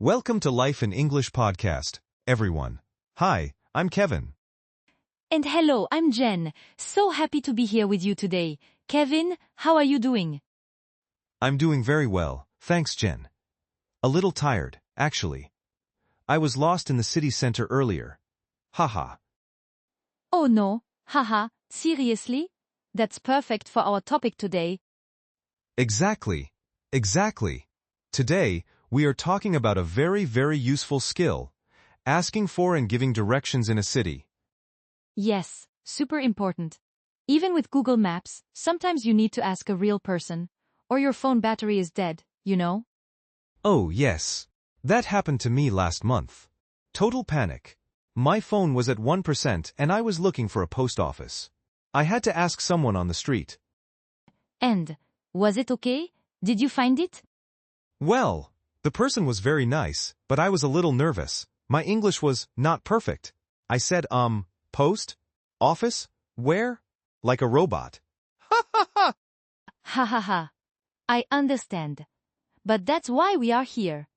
Welcome to Life in English podcast, everyone. Hi, I'm Kevin. And hello, I'm Jen. So happy to be here with you today. Kevin, how are you doing? I'm doing very well, thanks Jen. A little tired, actually. I was lost in the city center earlier. Haha. Oh no, haha, seriously? That's perfect for our topic today. Exactly. Today, we are talking about a very useful skill, asking for and giving directions in a city. Yes, super important. Even with Google Maps, sometimes you need to ask a real person, or your phone battery is dead, you know? Oh yes. That happened to me last month. Total panic. My phone was at 1% and I was looking for a post office. I had to ask someone on the street. And, was it okay? Did you find it? Well, the person was very nice, but I was a little nervous. My English was not perfect. I said, post? Office? Where? Like a robot. Ha ha ha! Ha ha ha. I understand. But that's why we are here.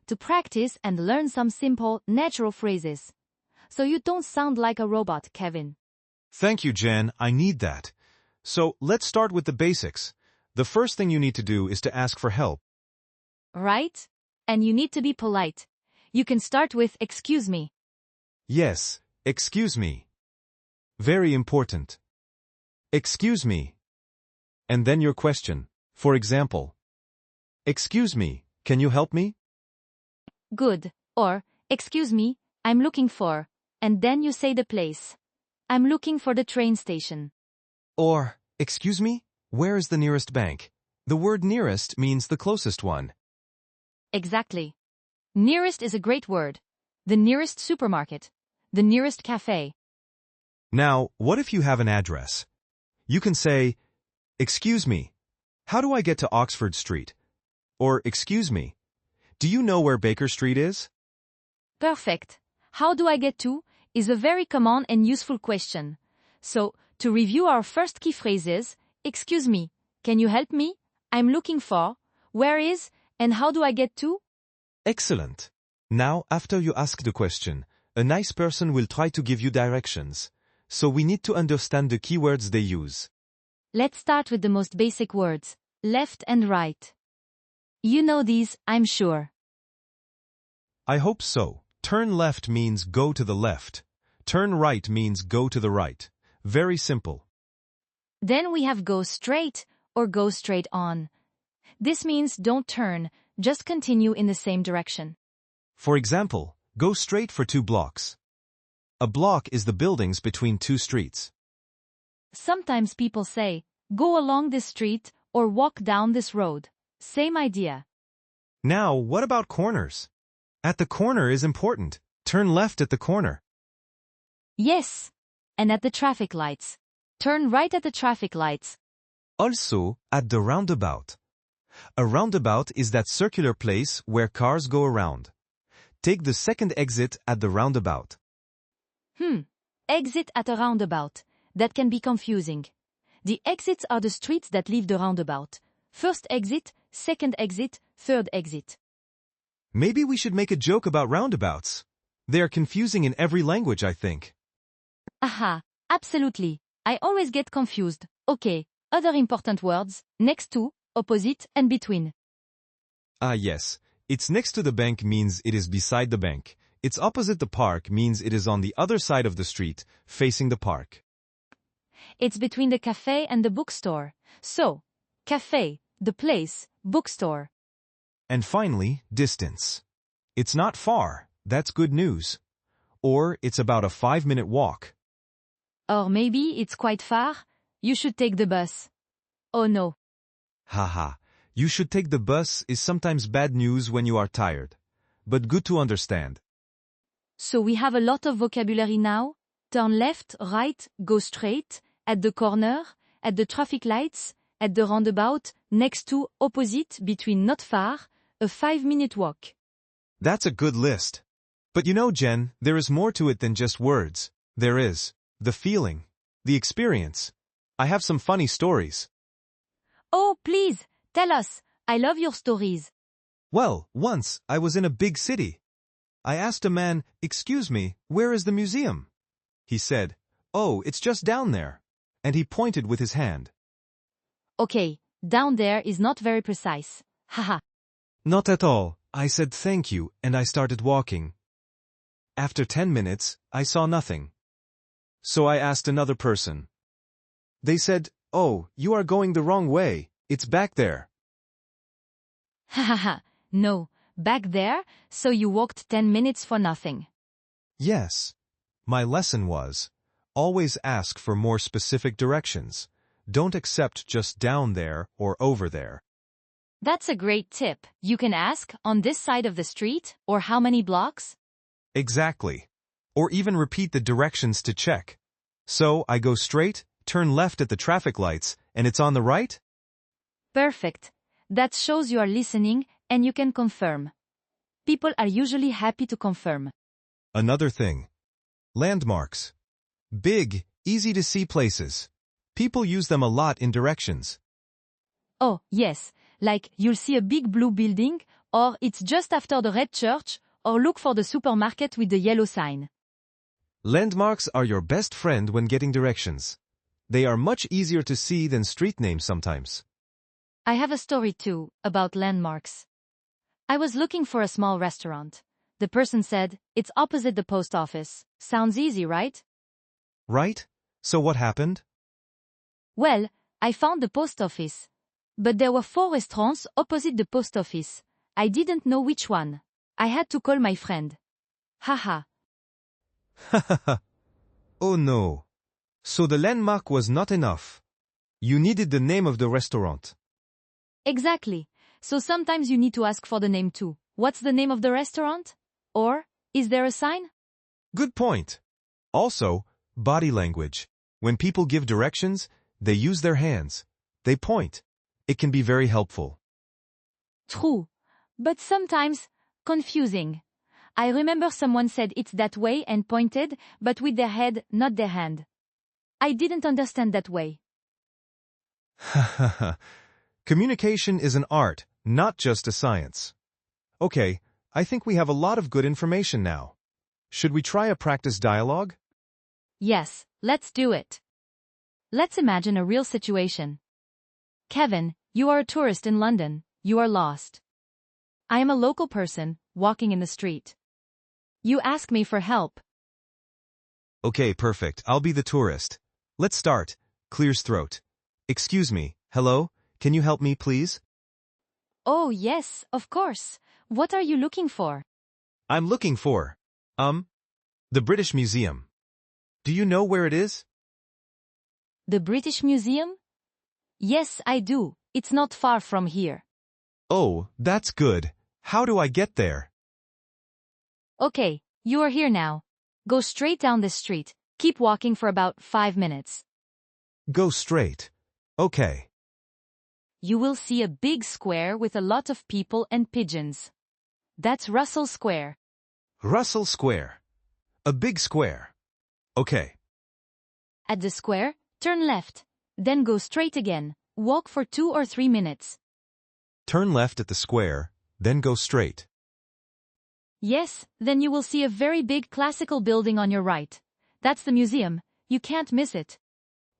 To practice and learn some simple, natural phrases. So you don't sound like a robot, Kevin. Thank you, Jen. I need that. So, let's start with the basics. The first thing you need to do is to ask for help. Right? And you need to be polite. You can start with, excuse me. Yes, excuse me. Very important. Excuse me. And then your question. For example, excuse me, can you help me? Good. Or, excuse me, I'm looking for. And then you say the place. I'm looking for the train station. Or, excuse me, where is the nearest bank? The word nearest means the closest one. Exactly. Nearest is a great word. The nearest supermarket. The nearest cafe. Now, what if you have an address? You can say, excuse me, how do I get to Oxford Street? Or, excuse me, do you know where Baker Street is? Perfect. How do I get to? Is a very common and useful question. So, to review our first key phrases, excuse me, can you help me? I'm looking for, where is, and how do I get to? Excellent. Now, after you ask the question, a nice person will try to give you directions. So we need to understand the keywords they use. Let's start with the most basic words, left and right. You know these, I'm sure. I hope so. Turn left means go to the left. Turn right means go to the right. Very simple. Then we have go straight or go straight on. This means don't turn, just continue in the same direction. For example, go straight for 2 blocks. A block is the buildings between 2 streets. Sometimes people say, go along this street or walk down this road. Same idea. Now, what about corners? At the corner is important. Turn left at the corner. Yes. And at the traffic lights. Turn right at the traffic lights. Also, at the roundabout. A roundabout is that circular place where cars go around. Take the second exit at the roundabout. Exit at a roundabout. That can be confusing. The exits are the streets that leave the roundabout. First exit, second exit, third exit. Maybe we should make a joke about roundabouts. They are confusing in every language, I think. Aha, absolutely. I always get confused. Okay, other important words, next to, opposite, and between. Ah yes, it's next to the bank means it is beside the bank. It's opposite the park means it is on the other side of the street, facing the park. It's between the cafe and the bookstore. So, cafe, the place, bookstore. And finally, distance. It's not far, that's good news. Or it's about a 5-minute walk. Or maybe it's quite far. You should take the bus. Oh no. Haha, you should take the bus is sometimes bad news when you are tired. But good to understand. So we have a lot of vocabulary now. Turn left, right, go straight, at the corner, at the traffic lights, at the roundabout, next to, opposite, between, not far, a 5-minute walk. That's a good list. But you know, Jen, there is more to it than just words. There is the feeling, the experience. I have some funny stories. Oh, please, tell us. I love your stories. Well, once, I was in a big city. I asked a man, "Excuse me, where is the museum?" He said, "Oh, it's just down there." And he pointed with his hand. Okay, down there is not very precise. Haha. Not at all. I said thank you, and I started walking. After 10 minutes, I saw nothing. So I asked another person. They said, "Oh, you are going the wrong way. It's back there." Hahaha. No, back there, so you walked 10 minutes for nothing. Yes. My lesson was, always ask for more specific directions. Don't accept just down there or over there. That's a great tip. You can ask, on this side of the street, or how many blocks? Exactly. Or even repeat the directions to check. So, I go straight, turn left at the traffic lights, and it's on the right? Perfect. That shows you are listening, and you can confirm. People are usually happy to confirm. Another thing. Landmarks. Big, easy-to-see places. People use them a lot in directions. Oh, yes, like you'll see a big blue building, or it's just after the red church, or look for the supermarket with the yellow sign. Landmarks are your best friend when getting directions. They are much easier to see than street names sometimes. I have a story too, about landmarks. I was looking for a small restaurant. The person said, "It's opposite the post office." Sounds easy, right? Right? So what happened? Well, I found the post office. But there were 4 restaurants opposite the post office. I didn't know which one. I had to call my friend. Haha. Oh no. So the landmark was not enough. You needed the name of the restaurant. Exactly. So sometimes you need to ask for the name too. What's the name of the restaurant? Or, is there a sign? Good point. Also, body language. When people give directions, they use their hands. They point. It can be very helpful. True. But sometimes, confusing. I remember someone said it's that way and pointed, but with their head, not their hand. I didn't understand that way. Communication is an art, not just a science. Okay, I think we have a lot of good information now. Should we try a practice dialogue? Yes, let's do it. Let's imagine a real situation. Kevin, you are a tourist in London. You are lost. I am a local person, walking in the street. You ask me for help. Okay, perfect. I'll be the tourist. Let's start. Clears throat. Excuse me. Hello? Can you help me, please? Oh, yes, of course. What are you looking for? I'm looking for, the British Museum. Do you know where it is? The British Museum? Yes, I do. It's not far from here. Oh, that's good. How do I get there? Okay, you are here now. Go straight down the street. Keep walking for about 5 minutes. Go straight. Okay. You will see a big square with a lot of people and pigeons. That's Russell Square. Russell Square. A big square. Okay. At the square, turn left. Then go straight again. Walk for 2 or 3 minutes. Turn left at the square, then go straight. Yes, then you will see a very big classical building on your right. That's the museum. You can't miss it.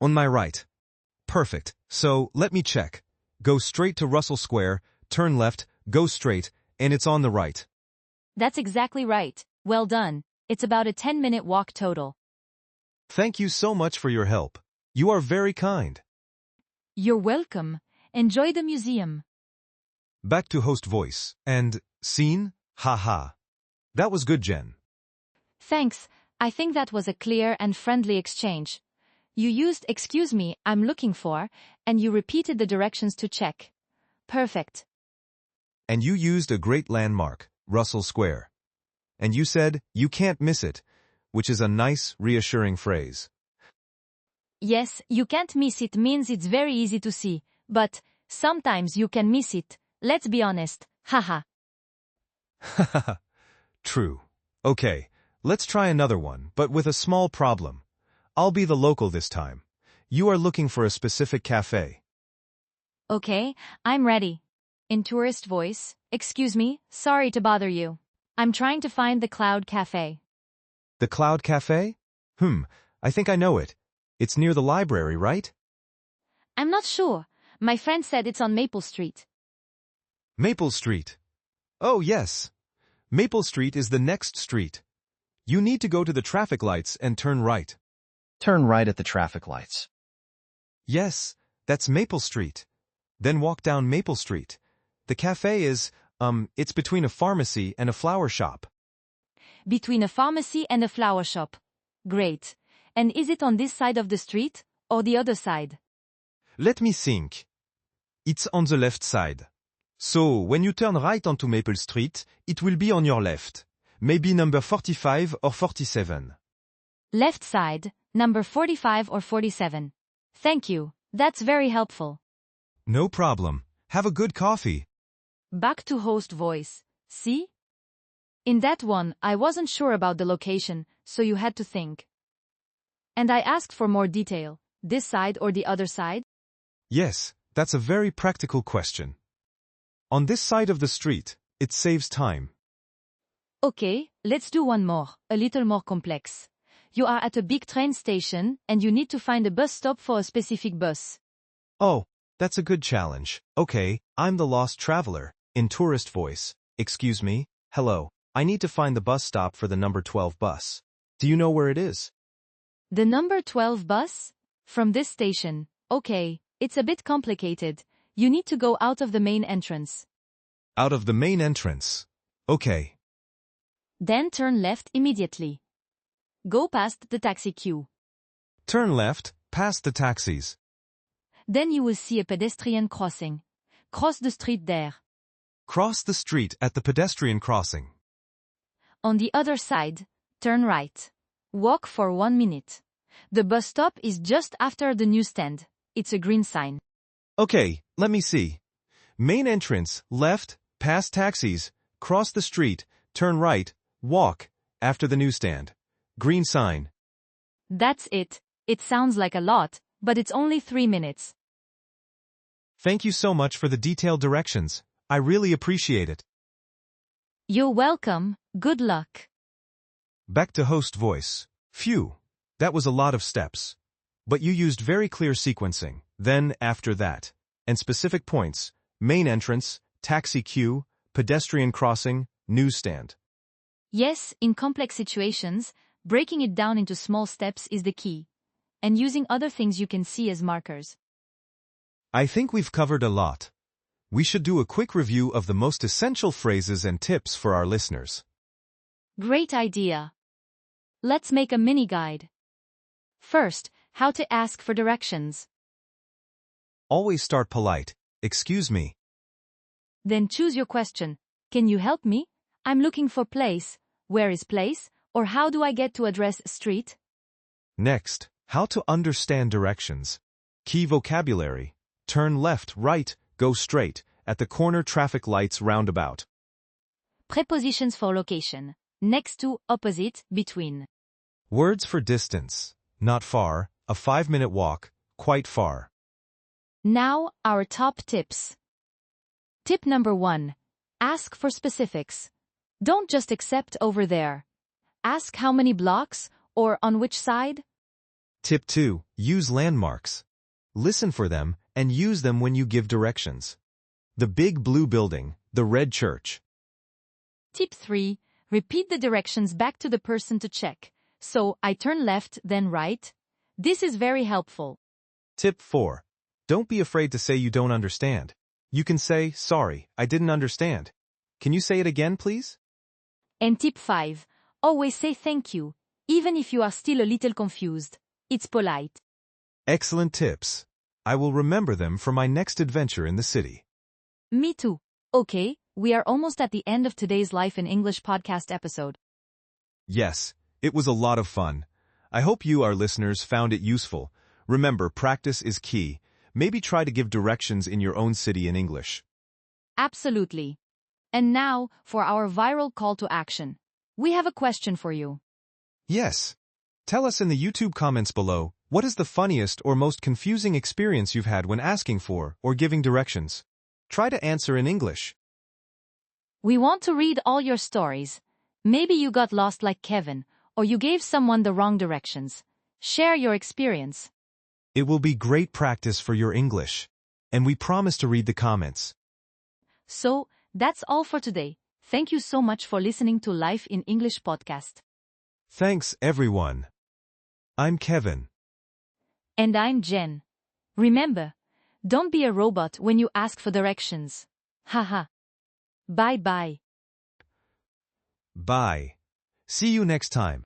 On my right. Perfect. So, let me check. Go straight to Russell Square, turn left, go straight, and it's on the right. That's exactly right. Well done. It's about a 10-minute walk total. Thank you so much for your help. You are very kind. You're welcome. Enjoy the museum. Back to host voice. And, scene? Haha. That was good, Jen. Thanks. I think that was a clear and friendly exchange. You used "excuse me, I'm looking for," and you repeated the directions to check. Perfect. And you used a great landmark, Russell Square. And you said, "You can't miss it," which is a nice, reassuring phrase. Yes, you can't miss it means it's very easy to see, but sometimes you can miss it. Let's be honest. Haha. True. Okay, let's try another one, but with a small problem. I'll be the local this time. You are looking for a specific cafe. Okay, I'm ready. in tourist voice, excuse me, sorry to bother you. I'm trying to find the Cloud Cafe. The Cloud Cafe? I think I know it. It's near the library, right? I'm not sure. My friend said it's on Maple Street. Maple Street. Oh, yes. Maple Street is the next street. You need to go to the traffic lights and turn right. Turn right at the traffic lights. Yes, that's Maple Street. Then walk down Maple Street. The cafe is, it's between a pharmacy and a flower shop. Between a pharmacy and a flower shop. Great. And is it on this side of the street, or the other side? Let me think. It's on the left side. So, when you turn right onto Maple Street, it will be on your left. Maybe number 45 or 47. Left side, number 45 or 47. Thank you. That's very helpful. No problem. Have a good coffee. Back to host voice. See? In that one, I wasn't sure about the location, so you had to think. And I asked for more detail. This side or the other side? Yes, that's a very practical question. On this side of the street, it saves time. Okay, let's do one more, a little more complex. You are at a big train station, and you need to find a bus stop for a specific bus. Oh, that's a good challenge. Okay, I'm the lost traveler, in tourist voice. Excuse me, hello, I need to find the bus stop for the number 12 bus. Do you know where it is? The number 12 bus? From this station. Okay, it's a bit complicated. You need to go out of the main entrance. Out of the main entrance. Okay. Then turn left immediately. Go past the taxi queue. Turn left, past the taxis. Then you will see a pedestrian crossing. Cross the street there. Cross the street at the pedestrian crossing. On the other side, turn right. Walk for 1 minute. The bus stop is just after the newsstand. It's a green sign. Okay, let me see. Main entrance, left, past taxis, cross the street, turn right, walk, after the newsstand. Green sign. That's it. It sounds like a lot, but it's only 3 minutes. Thank you so much for the detailed directions. I really appreciate it. You're welcome. Good luck. Back to host voice. Phew, that was a lot of steps. But you used very clear sequencing, then after that, and specific points, main entrance, taxi queue, pedestrian crossing, newsstand. Yes, in complex situations, breaking it down into small steps is the key, and using other things you can see as markers. I think we've covered a lot. We should do a quick review of the most essential phrases and tips for our listeners. Great idea. Let's make a mini guide. First, how to ask for directions. Always start polite. Excuse me. Then choose your question. Can you help me? I'm looking for place. Where is place? Or how do I get to address street? Next, how to understand directions. Key vocabulary. Turn left, right, go straight, at the corner traffic lights roundabout. Prepositions for location. Next to, opposite, between. Words for distance. Not far, a 5-minute walk, quite far. Now, our top tips. Tip number 1. Ask for specifics. Don't just accept over there. Ask how many blocks, or on which side. Tip 2. Use landmarks. Listen for them, and use them when you give directions. The big blue building, the red church. Tip 3. Repeat the directions back to the person to check. So, I turn left, then right. This is very helpful. Tip 4. Don't be afraid to say you don't understand. You can say, sorry, I didn't understand. Can you say it again, please? And tip 5. Always say thank you, even if you are still a little confused. It's polite. Excellent tips. I will remember them for my next adventure in the city. Me too. Okay, we are almost at the end of today's Life in English podcast episode. Yes, it was a lot of fun. I hope you, our listeners, found it useful. Remember, practice is key. Maybe try to give directions in your own city in English. Absolutely. And now, for our viral call to action. We have a question for you. Yes. Tell us in the YouTube comments below, what is the funniest or most confusing experience you've had when asking for or giving directions? Try to answer in English. We want to read all your stories. Maybe you got lost like Kevin, or you gave someone the wrong directions. Share your experience. It will be great practice for your English. And we promise to read the comments. So, that's all for today. Thank you so much for listening to Life in English podcast. Thanks, everyone. I'm Kevin. And I'm Jen. Remember, don't be a robot when you ask for directions. Haha. Bye-bye. Bye. See you next time.